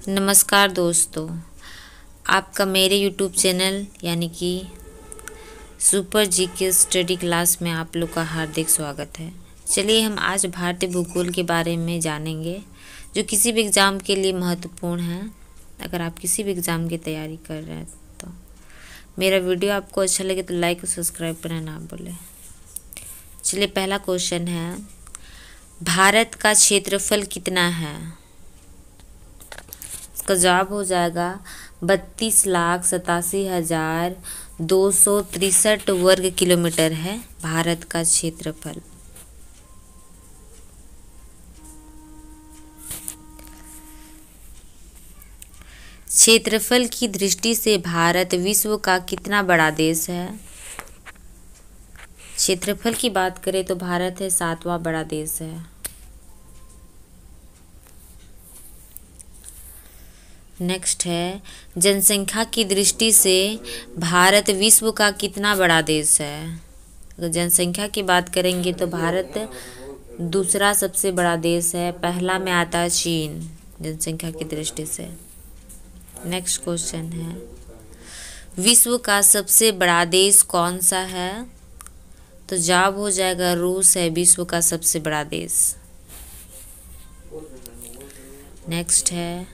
नमस्कार दोस्तों, आपका मेरे YouTube चैनल यानी कि सुपर जीके स्टडी क्लास में आप लोग का हार्दिक स्वागत है। चलिए हम आज भारतीय भूगोल के बारे में जानेंगे, जो किसी भी एग्ज़ाम के लिए महत्वपूर्ण है। अगर आप किसी भी एग्ज़ाम की तैयारी कर रहे हैं तो मेरा वीडियो आपको अच्छा लगे तो लाइक और सब्सक्राइब करना ना भूलें। चलिए पहला क्वेश्चन है, भारत का क्षेत्रफल कितना है? इसका जवाब हो जाएगा 32,87,263 वर्ग किलोमीटर है भारत का क्षेत्रफल। क्षेत्रफल की दृष्टि से भारत विश्व का कितना बड़ा देश है? क्षेत्रफल की बात करें तो भारत है 7वां बड़ा देश है। नेक्स्ट है, जनसंख्या की दृष्टि से भारत विश्व का कितना बड़ा देश है? अगर जनसंख्या की बात करेंगे तो भारत दूसरा सबसे बड़ा देश है, पहला में आता है चीन जनसंख्या की दृष्टि से। नेक्स्ट क्वेश्चन है, विश्व का सबसे बड़ा देश कौन सा है? तो जवाब हो जाएगा रूस है विश्व का सबसे बड़ा देश। नेक्स्ट है,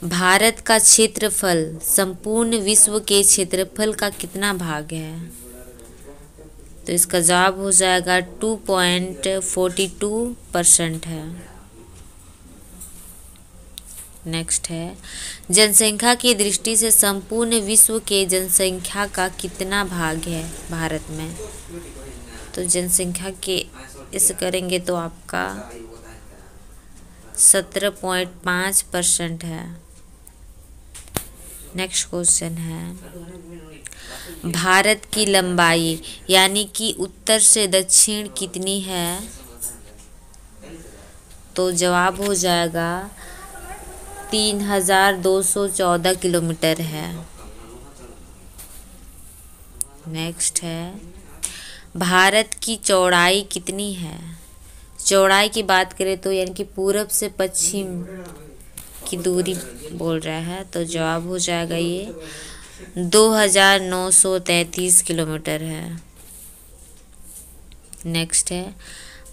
भारत का क्षेत्रफल संपूर्ण विश्व के क्षेत्रफल का कितना भाग है? तो इसका जवाब हो जाएगा 2.42% है। नेक्स्ट है, जनसंख्या की दृष्टि से संपूर्ण विश्व के जनसंख्या का कितना भाग है भारत में? तो जनसंख्या के इस करेंगे तो आपका 17.5% है। नेक्स्ट क्वेश्चन है, भारत की लंबाई यानी कि उत्तर से दक्षिण कितनी है? तो जवाब हो जाएगा 3,214 किलोमीटर है। नेक्स्ट है, भारत की चौड़ाई कितनी है? चौड़ाई की बात करें तो यानी कि पूरब से पश्चिम की दूरी बोल रहा है, तो जवाब हो जाएगा ये 2,933 किलोमीटर है। नेक्स्ट है,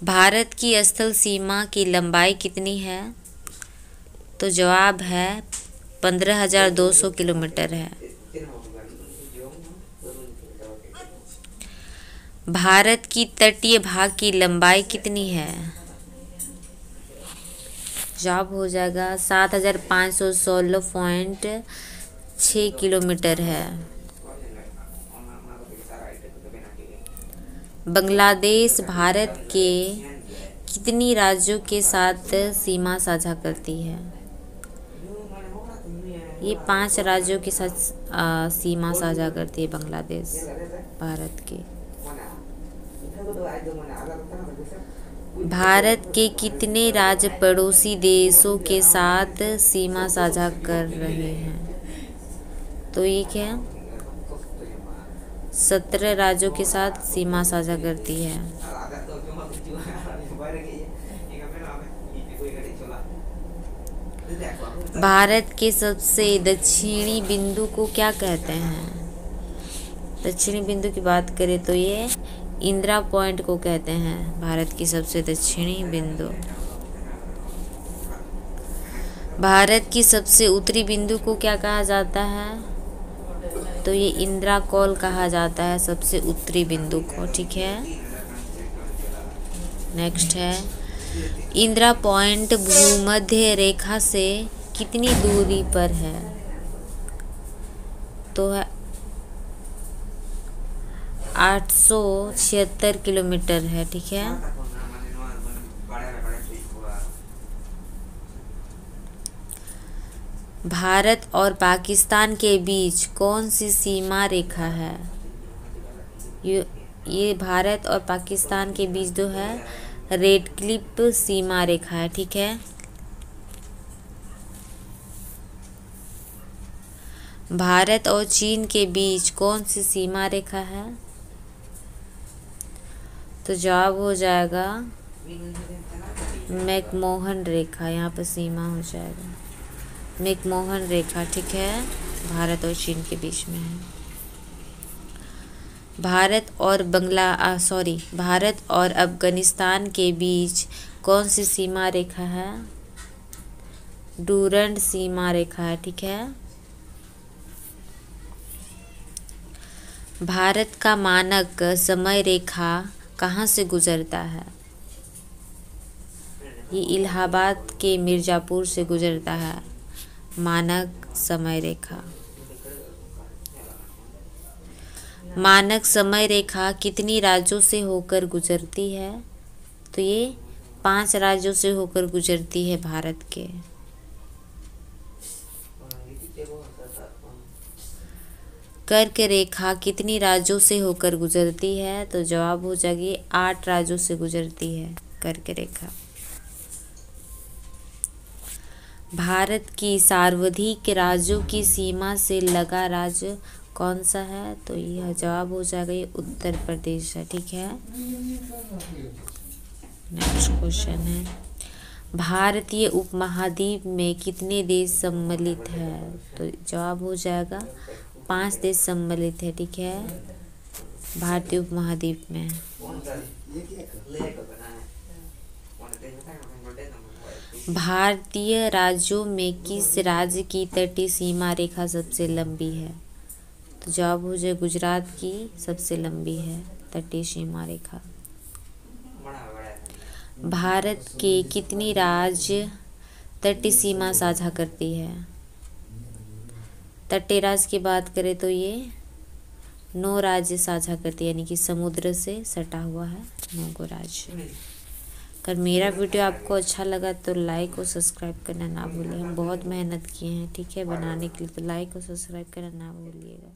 भारत की स्थल सीमा की लंबाई कितनी है? तो जवाब है 15,200 किलोमीटर है। भारत की तटीय भाग की लंबाई कितनी है? जवाब हो जाएगा 7,516.6 किलोमीटर है। बांग्लादेश भारत के कितनी राज्यों के साथ सीमा साझा करती है? ये 5 राज्यों के साथ सीमा साझा करती है बांग्लादेश भारत के। भारत के कितने राज्य पड़ोसी देशों के साथ सीमा साझा कर रहे हैं? तो ये क्या 17 राज्यों के साथ सीमा साझा करती है। भारत के सबसे दक्षिणी बिंदु को क्या कहते हैं? दक्षिणी बिंदु की बात करें तो ये इंदिरा पॉइंट को कहते हैं, भारत की सबसे दक्षिणी बिंदु। भारत की सबसे उत्तरी बिंदु को क्या कहा जाता है? तो ये इंदिरा कॉल कहा जाता है सबसे उत्तरी बिंदु को, ठीक है। नेक्स्ट है, इंदिरा पॉइंट भूमध्य रेखा से कितनी दूरी पर है? तो है 876 किलोमीटर है, ठीक है। भारत और पाकिस्तान के बीच कौन सी सीमा रेखा है? ये भारत और पाकिस्तान के बीच जो है रेड क्लिफ सीमा रेखा है, ठीक है। भारत और चीन के बीच कौन सी सीमा रेखा है? तो जवाब हो जाएगा मैकमोहन रेखा, यहाँ पर सीमा हो जाएगा। मैकमोहन रेखा, ठीक है, भारत और चीन के बीच में है। भारत और अफगानिस्तान के बीच कौन सी सीमा रेखा है? डूरंड सीमा रेखा है, ठीक है। भारत का मानक समय रेखा कहाँ से गुजरता है? ये इलाहाबाद के मिर्ज़ापुर से गुजरता है मानक समय रेखा। मानक समय रेखा कितनी राज्यों से होकर गुजरती है? तो ये 5 राज्यों से होकर गुजरती है भारत के। कर्क रेखा कितनी राज्यों से होकर गुजरती है? तो जवाब हो जाएगी 8 राज्यों से गुजरती है कर्क रेखा। भारत की सर्वाधिक राज्यों की सीमा से लगा राज्य कौन सा है? तो यह जवाब हो जाएगा ये उत्तर प्रदेश है, ठीक है। नेक्स्ट क्वेश्चन है, भारतीय उपमहाद्वीप में कितने देश सम्मिलित है? तो जवाब हो जाएगा 5 देश सम्मिलित है, ठीक है, भारतीय उपमहाद्वीप में। भारतीय राज्यों में किस राज्य की तटीय सीमा रेखा सबसे लंबी है? तो जवाब हो जाए गुजरात की सबसे लंबी है तटीय सीमा रेखा। भारत के कितनी राज्य तटीय सीमा साझा करती है? तटीय राज्य की बात करें तो ये 9 राज्य साझा करती है, यानी कि समुद्र से सटा हुआ है 9 राज्य। अगर मेरा वीडियो आपको अच्छा लगा तो लाइक और सब्सक्राइब करना ना भूलिए। हम बहुत मेहनत किए हैं, ठीक है, बनाने के लिए, तो लाइक और सब्सक्राइब करना ना भूलिएगा।